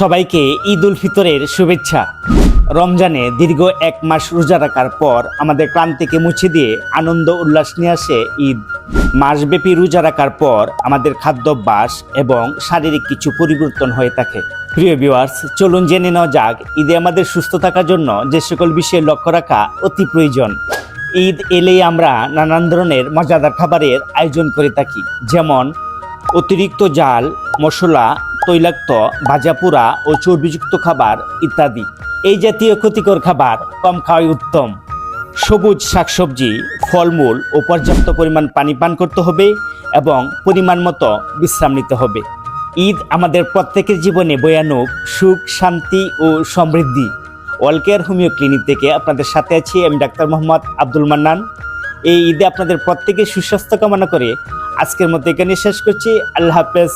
সবাইকে ঈদ উল ফিতরের শুভেচ্ছা। রমজানে দীর্ঘ এক মাস রোজা রাখার পর আমাদের ক্লান্তিকে মুছে দিয়ে আনন্দ উল্লাস নিয়ে আসে ঈদ। মাসব্যাপী রোজা রাখার পর আমাদের খাদ্যাভ্যাস এবং শারীরিক কিছু পরিবর্তন হয়ে থাকে। প্রিয় ভিউয়ার্স, চলুন জেনে নেওয়া যাক ঈদে আমাদের সুস্থ থাকার জন্য যে সকল বিষয়ে লক্ষ্য রাখা অতি প্রয়োজন। ঈদ এলেই আমরা নানান ধরনের মজাদার খাবারের আয়োজন করে থাকি, যেমন অতিরিক্ত ঝাল, মশলা, তৈলাক্ত, ভাজাপোড়া ও চর্বিযুক্ত খাবার ইত্যাদি। এই জাতীয় ক্ষতিকর খাবার কম খাওয়াই উত্তম। সবুজ শাকসবজি, ফলমূল ও পর্যাপ্ত পরিমাণ পানি পান করতে হবে এবং পরিমাণ মতো বিশ্রাম নিতে হবে। ঈদ আমাদের প্রত্যেকের জীবনে বয়ে আনুক সুখ, শান্তি ও সমৃদ্ধি। অল কেয়ার হোমিও ক্লিনিক থেকে আপনাদের সাথে আছি আমি ডাক্তার মোহাম্মদ আব্দুল মান্নান। এই ঈদে আপনাদের প্রত্যেকের সুস্বাস্থ্য কামনা করে আজকের মতো এখানে শেষ করছি। আল্লাহ হাফেজ।